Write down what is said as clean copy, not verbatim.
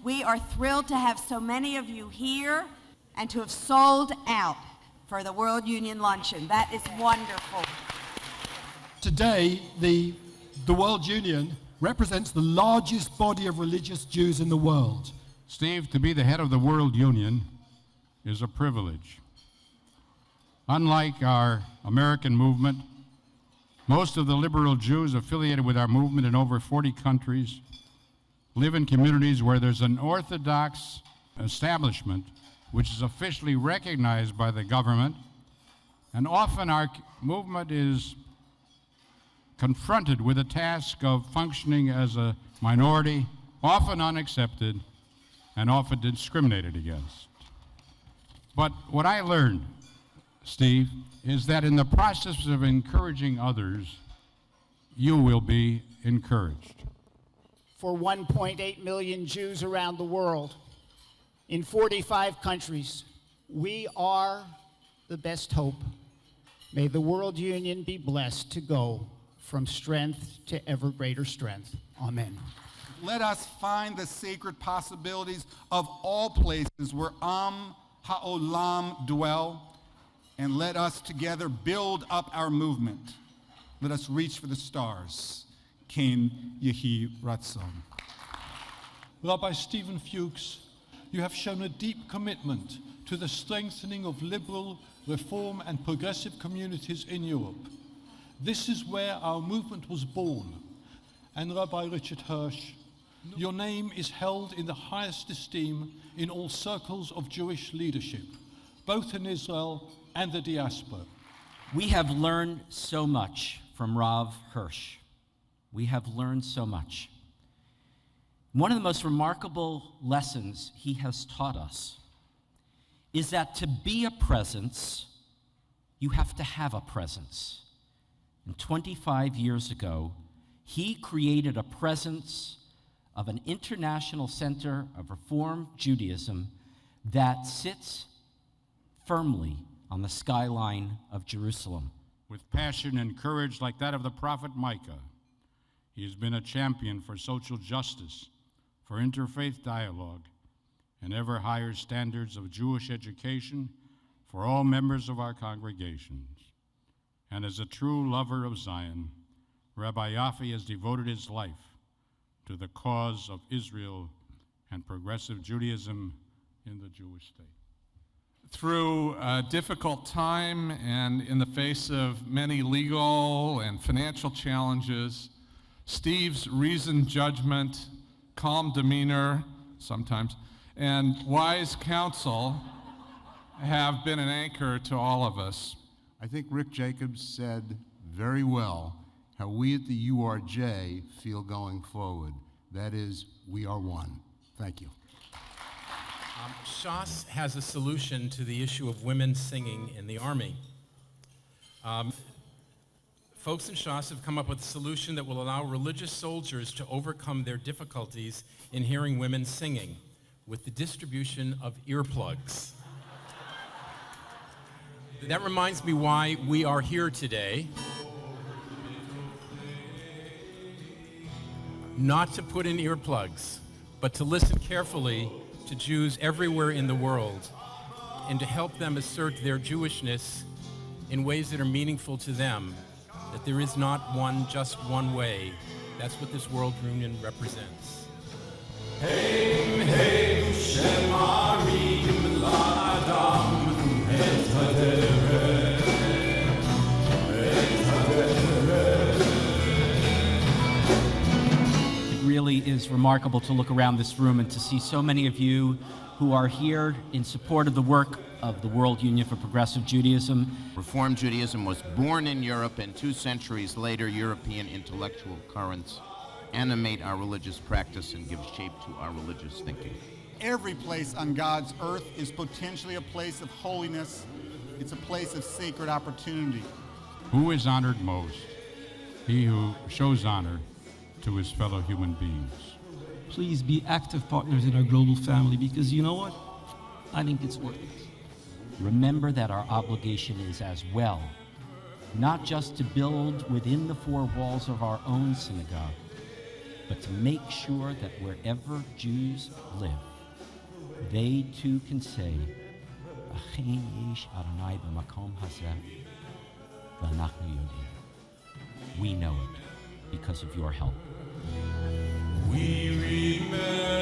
We are thrilled to have so many of you here and to have sold out for the World Union Luncheon. That is wonderful. Today, the World Union represents the largest body of religious Jews in the world. Steve, to be the head of the World Union is a privilege. Unlike our American movement, most of the liberal Jews affiliated with our movement in over 40 countries live in communities where there's an Orthodox establishment which is officially recognized by the government, and often our movement is confronted with the task of functioning as a minority, often unaccepted, and often discriminated against. But what I learned, Steve, is that in the process of encouraging others, you will be encouraged. For 1.8 million Jews around the world, in 45 countries, we are the best hope. May the World Union be blessed to go from strength to ever greater strength. Amen. Let us find the sacred possibilities of all places where Ha'olam dwell, and let us together build up our movement. Let us reach for the stars. Ken Yehi Ratzon. Rabbi Stephen Fuchs, you have shown a deep commitment to the strengthening of liberal, reform and progressive communities in Europe. This is where our movement was born. And Rabbi Richard Hirsch, your name is held in the highest esteem in all circles of Jewish leadership, both in Israel and the diaspora. We have learned so much from Rav Hirsch. We have learned so much. One of the most remarkable lessons he has taught us is that to be a presence, you have to have a presence. And 25 years ago, he created a presence of an international center of Reform Judaism that sits firmly on the skyline of Jerusalem. With passion and courage like that of the prophet Micah, he has been a champion for social justice, for interfaith dialogue, and ever higher standards of Jewish education for all members of our congregations. And as a true lover of Zion, Rabbi Yaffe has devoted his life to the cause of Israel and progressive Judaism in the Jewish state. Through a difficult time and in the face of many legal and financial challenges, Steve's reasoned judgment, calm demeanor sometimes, and wise counsel have been an anchor to all of us. I think Rick Jacobs said very well how we at the URJ feel going forward. That is, we are one. Thank you. Shas has a solution to the issue of women singing in the Army. Folks in Shas have come up with a solution that will allow religious soldiers to overcome their difficulties in hearing women singing with the distribution of earplugs. That reminds me why we are here today. Not to put in earplugs, but to listen carefully to Jews everywhere in the world and to help them assert their Jewishness in ways that are meaningful to them, that there is not just one way. That's what this World Union represents. Heim, heim, shemarim la'adam et haderech, et haderech. It really is remarkable to look around this room and to see so many of you who are here in support of the work of the World Union for Progressive Judaism. Reform Judaism was born in Europe, and 2 centuries later, European intellectual currents animate our religious practice and give shape to our religious thinking. Every place on God's earth is potentially a place of holiness. It's a place of sacred opportunity. Who is honored most? He who shows honor to his fellow human beings. Please be active partners in our global family, because you know what? I think it's worth it. Remember that our obligation is as well, not just to build within the 4 walls of our own synagogue, but to make sure that wherever Jews live, they too can say, "Achen yesh Adonai b'makom hazeh, v'anachnu yodin." We know it because of your help. We remember